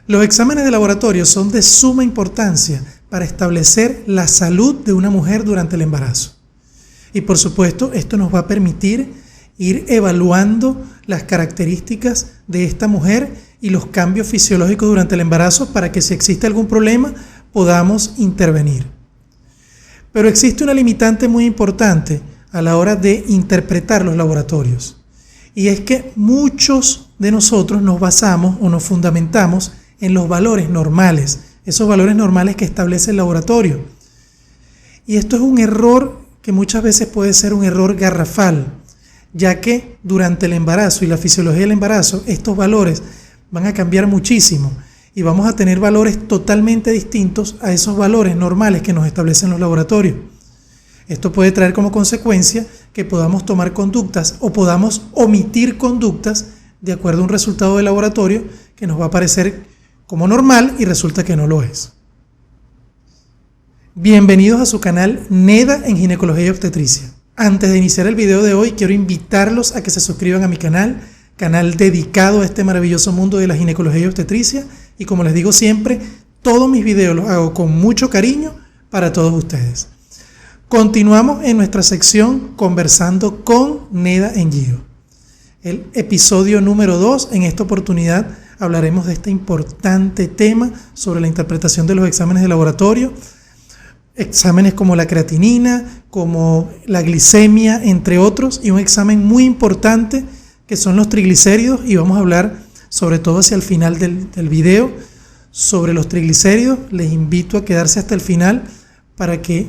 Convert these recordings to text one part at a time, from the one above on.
Los exámenes de laboratorio son de suma importancia para establecer la salud de una mujer durante el embarazo. Y por supuesto, esto nos va a permitir ir evaluando las características de esta mujer y los cambios fisiológicos durante el embarazo para que si existe algún problema podamos intervenir. Pero existe una limitante muy importante a la hora de interpretar los laboratorios. Y es que muchos de nosotros nos basamos o nos fundamentamos en los valores normales, esos valores normales que establece el laboratorio. Y esto es un error que muchas veces puede ser un error garrafal, ya que durante el embarazo y la fisiología del embarazo, estos valores van a cambiar muchísimo y vamos a tener valores totalmente distintos a esos valores normales que nos establecen los laboratorios. Esto puede traer como consecuencia que podamos tomar conductas o podamos omitir conductas de acuerdo a un resultado de laboratorio que nos va a parecer como normal y resulta que no lo es. Bienvenidos a su canal NEDA en Ginecología y Obstetricia. Antes de iniciar el video de hoy, quiero invitarlos a que se suscriban a mi canal dedicado a este maravilloso mundo de la ginecología y obstetricia. Y como les digo siempre, todos mis videos los hago con mucho cariño para todos ustedes. Continuamos en nuestra sección Conversando con NEDA en Gio. El episodio número 2, en esta oportunidad hablaremos de este importante tema sobre la interpretación de los exámenes de laboratorio. Exámenes como la creatinina, como la glicemia, entre otros, y un examen muy importante que son los triglicéridos, y vamos a hablar sobre todo hacia el final del video sobre los triglicéridos. Les invito a quedarse hasta el final para que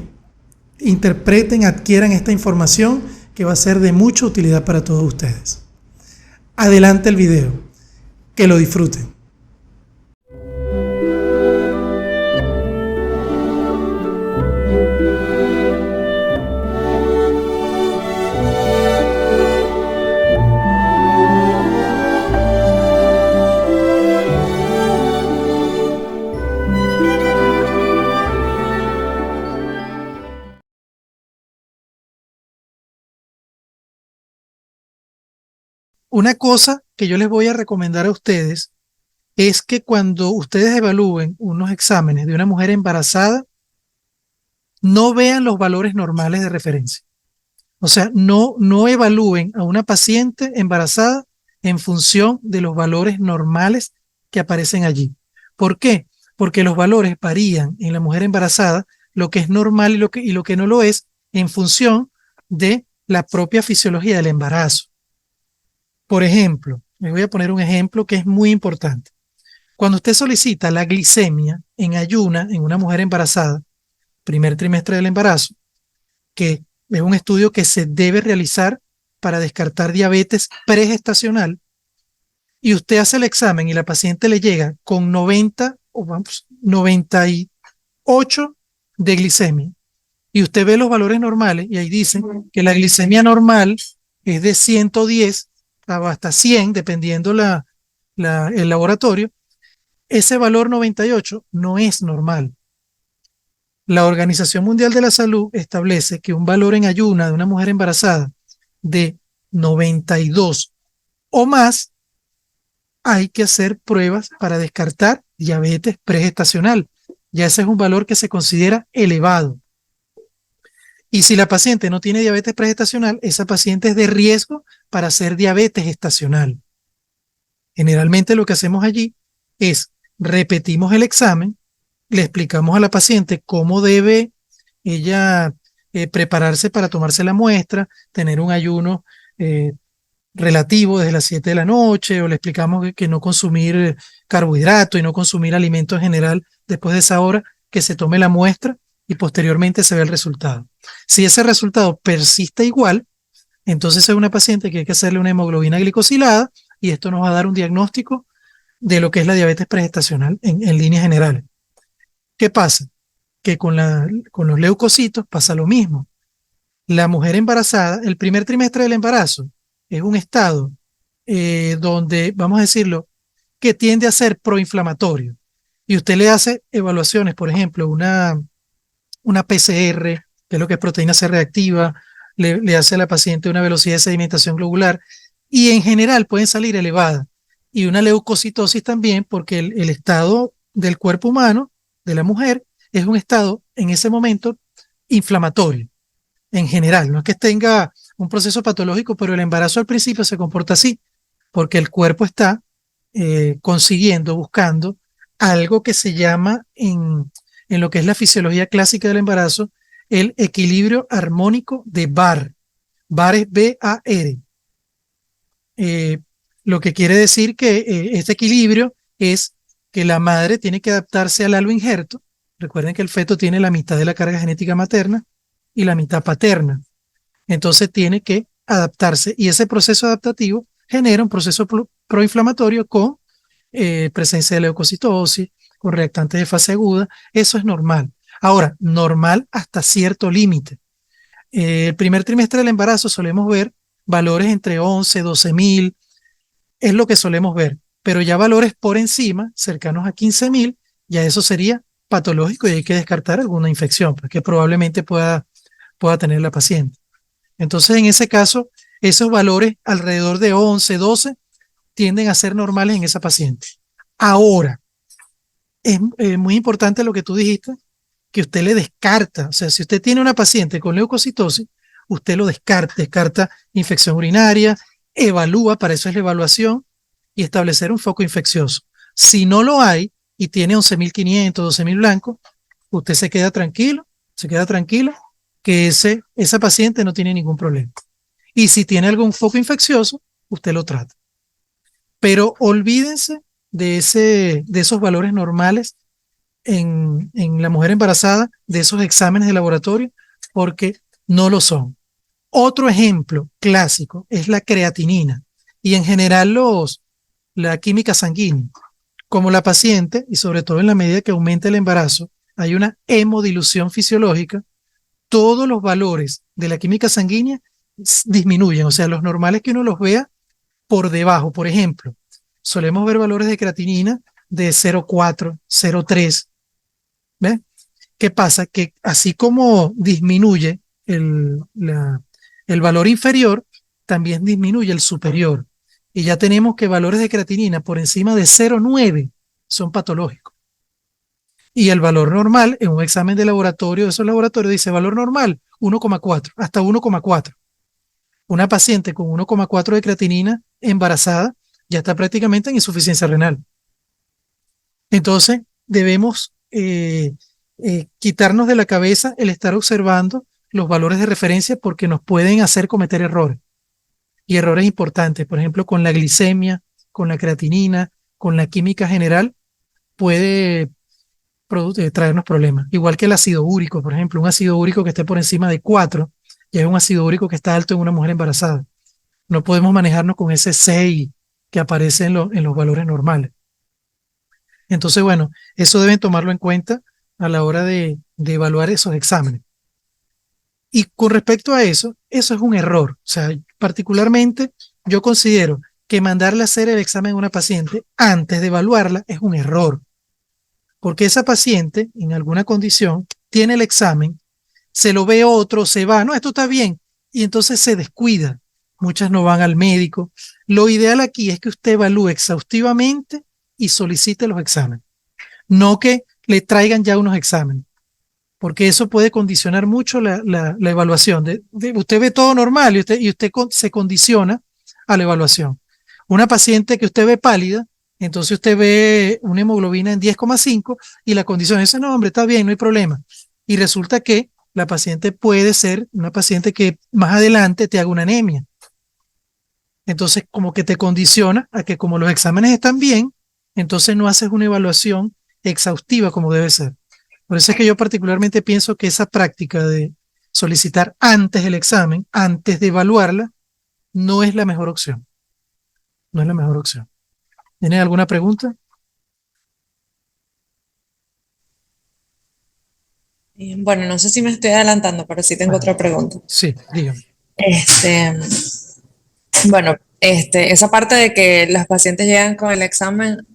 interpreten, adquieran esta información que va a ser de mucha utilidad para todos ustedes. Adelante el video, que lo disfruten. Una cosa que yo les voy a recomendar a ustedes es que cuando ustedes evalúen unos exámenes de una mujer embarazada, no vean los valores normales de referencia. O sea, no evalúen a una paciente embarazada en función de los valores normales que aparecen allí. ¿Por qué? Porque los valores varían en la mujer embarazada, lo que es normal y lo que no lo es, en función de la propia fisiología del embarazo. Por ejemplo, les voy a poner un ejemplo que es muy importante. Cuando usted solicita la glicemia en ayuna en una mujer embarazada, primer trimestre del embarazo, que es un estudio que se debe realizar para descartar diabetes pregestacional, y usted hace el examen y la paciente le llega con 98 de glicemia, y usted ve los valores normales y ahí dicen que la glicemia normal es de 110 hasta 100, dependiendo el laboratorio. Ese valor 98 no es normal. La Organización Mundial de la Salud establece que un valor en ayuna de una mujer embarazada de 92 o más, hay que hacer pruebas para descartar diabetes pregestacional. Ya ese es un valor que se considera elevado. Y si la paciente no tiene diabetes pregestacional, esa paciente es de riesgo para hacer diabetes gestacional. Generalmente lo que hacemos allí es repetimos el examen, le explicamos a la paciente cómo debe ella prepararse para tomarse la muestra, tener un ayuno relativo desde las 7 de la noche, o le explicamos que no consumir carbohidratos y no consumir alimentos en general después de esa hora, que se tome la muestra y posteriormente se ve el resultado. Si ese resultado persiste igual, entonces es una paciente que hay que hacerle una hemoglobina glicosilada, y esto nos va a dar un diagnóstico de lo que es la diabetes pregestacional en líneas generales. ¿Qué pasa? Que con los leucocitos pasa lo mismo. La mujer embarazada, el primer trimestre del embarazo, es un estado donde, vamos a decirlo, que tiende a ser proinflamatorio. Y usted le hace evaluaciones, por ejemplo, una PCR, que es lo que es proteína C reactiva, le hace a la paciente una velocidad de sedimentación globular, y en general pueden salir elevadas. y una leucocitosis también, porque el estado del cuerpo humano, de la mujer, es un estado en ese momento inflamatorio en general. No es que tenga un proceso patológico, pero el embarazo al principio se comporta así, porque el cuerpo está consiguiendo, buscando algo que se llama en lo que es la fisiología clásica del embarazo, el equilibrio armónico de Barr. Barr es B-A-R. Eh, lo que quiere decir que este equilibrio es que la madre tiene que adaptarse al halo injerto. Recuerden que el feto tiene la mitad de la carga genética materna y la mitad paterna. Entonces tiene que adaptarse y ese proceso adaptativo genera un proceso proinflamatorio con presencia de leucocitosis, con reactantes de fase aguda. Eso es normal. Ahora, normal hasta cierto límite. El primer trimestre del embarazo solemos ver valores entre 11, 12.000, es lo que solemos ver, pero ya valores por encima, cercanos a 15.000, ya eso sería patológico y hay que descartar alguna infección pues, que probablemente pueda tener la paciente. Entonces, en ese caso, esos valores alrededor de 11, 12 tienden a ser normales en esa paciente. Ahora, es muy importante lo que tú dijiste, que usted le descarta, o sea, si usted tiene una paciente con leucocitosis, usted lo descarta infección urinaria, evalúa, para eso es la evaluación, y establecer un foco infeccioso. Si no lo hay y tiene 11.500, 12.000 blancos, usted se queda tranquilo que esa paciente no tiene ningún problema. Y si tiene algún foco infeccioso, usted lo trata. Pero olvídense de esos valores normales en la mujer embarazada, de esos exámenes de laboratorio, porque no lo son. Otro ejemplo clásico es la creatinina y en general la química sanguínea. Como la paciente, y sobre todo en la medida que aumenta el embarazo, hay una hemodilución fisiológica, todos los valores de la química sanguínea disminuyen, o sea, los normales que uno los vea por debajo. Por ejemplo, solemos ver valores de creatinina de 0,4, 0,3. ¿Ves? ¿Qué pasa? Que así como disminuye el valor inferior, también disminuye el superior. Y ya tenemos que valores de creatinina por encima de 0,9 son patológicos. Y el valor normal en un examen de laboratorio, de esos laboratorios, dice valor normal 1,4, hasta 1,4. Una paciente con 1,4 de creatinina embarazada ya está prácticamente en insuficiencia renal. Entonces, debemos quitarnos de la cabeza el estar observando los valores de referencia porque nos pueden hacer cometer errores. Y errores importantes, por ejemplo, con la glicemia, con la creatinina, con la química general, puede traernos problemas. Igual que el ácido úrico, por ejemplo, un ácido úrico que esté por encima de 4, ya es un ácido úrico que está alto en una mujer embarazada. No podemos manejarnos con ese 6 que aparece en los valores normales. Entonces, bueno, eso deben tomarlo en cuenta a la hora de evaluar esos exámenes. Y con respecto a eso es un error. O sea, particularmente yo considero que mandarle a hacer el examen a una paciente antes de evaluarla es un error, porque esa paciente en alguna condición tiene el examen, se lo ve otro, se va, no, esto está bien, y entonces se descuida. Muchas no van al médico. Lo ideal aquí es que usted evalúe exhaustivamente y solicite los exámenes, no que le traigan ya unos exámenes, porque eso puede condicionar mucho la evaluación. Usted ve todo normal y usted se condiciona a la evaluación. Una paciente que usted ve pálida, entonces usted ve una hemoglobina en 10,5 y la condición dice, no, hombre, está bien, no hay problema. Y resulta que la paciente puede ser una paciente que más adelante te haga una anemia. Entonces, como que te condiciona a que como los exámenes están bien, entonces no haces una evaluación exhaustiva como debe ser. Por eso es que yo particularmente pienso que esa práctica de solicitar antes el examen, antes de evaluarla, no es la mejor opción. No es la mejor opción. ¿Tienes alguna pregunta? Bueno, no sé si me estoy adelantando, pero sí tengo Bueno, otra pregunta. sí, dígame. Este, bueno, esa parte de que los pacientes llegan con el examen,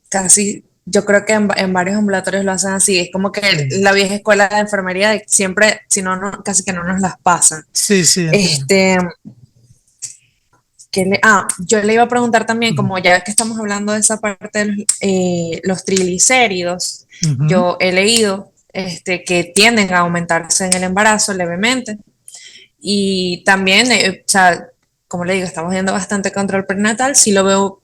casi, yo creo que en varios ambulatorios lo hacen así. Es como que Sí, la vieja escuela de enfermería de siempre, si no, casi que no nos las pasan. sí, sí, entiendo. Este, yo le iba a preguntar también, Ujú, como ya que estamos hablando de esa parte de los triglicéridos, ujú, yo he leído que tienden a aumentarse en el embarazo levemente y también, o sea, como le digo, estamos viendo bastante control prenatal, si lo veo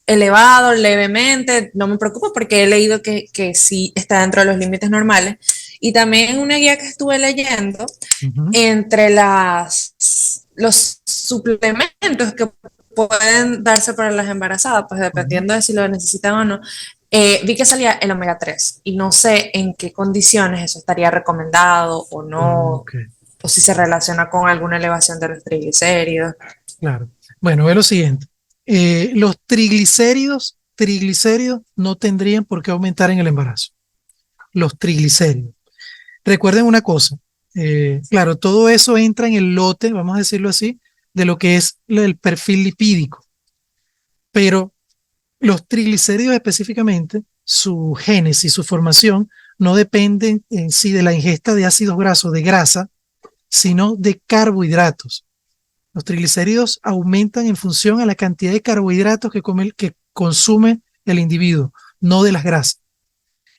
elevado levemente, no me preocupa porque he leído que sí está dentro de los límites normales. Y también en una guía que estuve leyendo, ujú, entre los suplementos que pueden darse para las embarazadas, pues ujú. dependiendo de si lo necesitan o no, vi que salía el omega 3 y no sé en qué condiciones eso estaría recomendado o no, Ok, o si se relaciona con alguna elevación de los triglicéridos. claro. Bueno, ve lo siguiente. Los triglicéridos no tendrían por qué aumentar en el embarazo. Los triglicéridos. Recuerden una cosa, claro, todo eso entra en el lote, vamos a decirlo así, de lo que es el perfil lipídico, pero los triglicéridos específicamente, su génesis, su formación, no dependen en sí de la ingesta de ácidos grasos, de grasa, sino de carbohidratos. Los triglicéridos aumentan en función a la cantidad de carbohidratos que consume el individuo, no de las grasas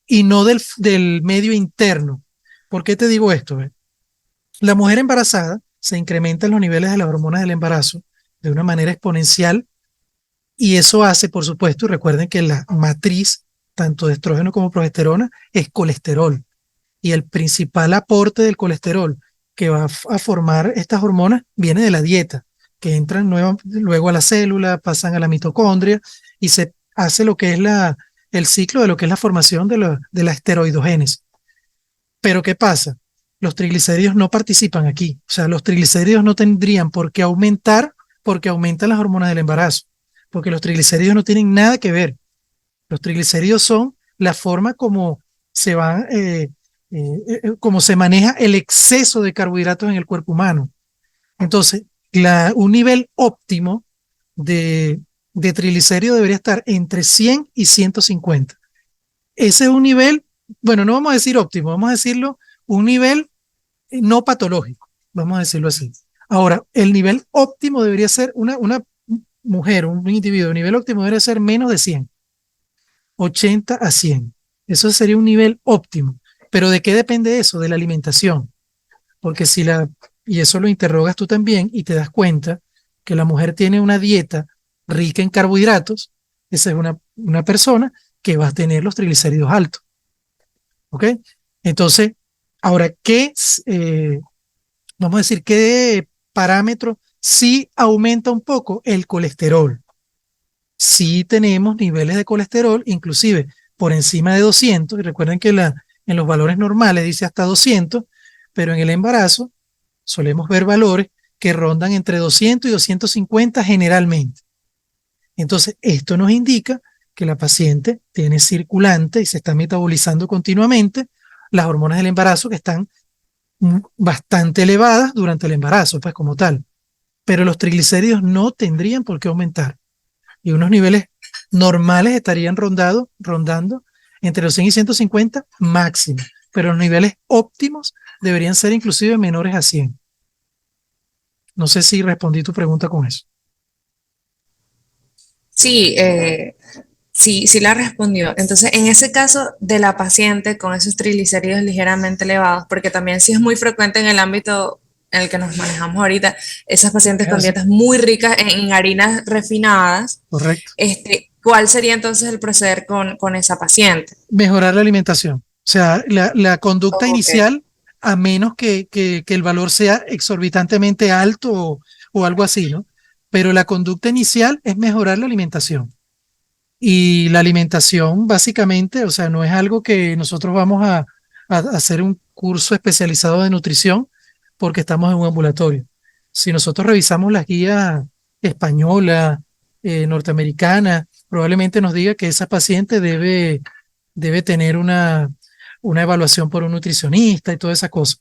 y no del medio interno. ¿Por qué te digo esto? La mujer embarazada se incrementan los niveles de las hormonas del embarazo de una manera exponencial y eso hace, por supuesto, y recuerden que la matriz, tanto de estrógeno como progesterona, es colesterol. Y el principal aporte del colesterol que va a formar estas hormonas viene de la dieta, que entran luego a la célula, pasan a la mitocondria y se hace lo que es el ciclo de lo que es la formación de la esteroidogénesis. Pero ¿qué pasa? Los triglicéridos no participan aquí. O sea, los triglicéridos no tendrían por qué aumentar porque aumentan las hormonas del embarazo, porque los triglicéridos no tienen nada que ver. Los triglicéridos son la forma como se van, como se maneja el exceso de carbohidratos en el cuerpo humano. Entonces, un nivel óptimo de, de triglicéridos debería estar entre 100 y 150. Ese es un nivel, bueno, no vamos a decir óptimo, vamos a decirlo un nivel no patológico, vamos a decirlo así. Ahora, el nivel óptimo debería ser una mujer, un individuo, el nivel óptimo debería ser menos de 100, 80 a 100. Eso sería un nivel óptimo. Pero ¿de qué depende eso? De la alimentación. Porque y eso lo interrogas tú también y te das cuenta que la mujer tiene una dieta rica en carbohidratos, esa es una persona que va a tener los triglicéridos altos. ¿Ok? Entonces, ahora, vamos a decir, qué parámetro sí aumenta un poco el colesterol? Sí tenemos niveles de colesterol, inclusive por encima de 200, y recuerden que en los valores normales dice hasta 200, pero en el embarazo solemos ver valores que rondan entre 200 y 250 generalmente. Entonces, esto nos indica que la paciente tiene circulante y se está metabolizando continuamente las hormonas del embarazo que están bastante elevadas durante el embarazo, pues como tal. Pero los triglicéridos no tendrían por qué aumentar y unos niveles normales estarían rondando entre los 100 y 150 máximo, pero los niveles óptimos deberían ser inclusive menores a 100. No sé si respondí tu pregunta con eso. Sí, sí, sí la respondió. Entonces, en ese caso de la paciente con esos triglicéridos ligeramente elevados, porque también sí es muy frecuente en el ámbito en el que nos manejamos ahorita, esas pacientes Es con así, dietas muy ricas en harinas refinadas, correcto. ¿cuál sería entonces el proceder con esa paciente? Mejorar la alimentación. O sea, la conducta Ok. inicial, a menos que el valor sea exorbitantemente alto o algo así, ¿no? Pero la conducta inicial es mejorar la alimentación. Y la alimentación, básicamente, o sea, no es algo que nosotros vamos a hacer un curso especializado de nutrición porque estamos en un ambulatorio. Si nosotros revisamos las guías española, norteamericana, probablemente nos diga que esa paciente debe tener una evaluación por un nutricionista y toda esa cosa.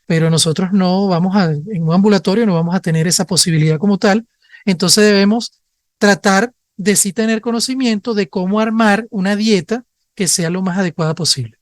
Pero nosotros no vamos en un ambulatorio no vamos a tener esa posibilidad como tal. Entonces debemos tratar de sí tener conocimiento de cómo armar una dieta que sea lo más adecuada posible.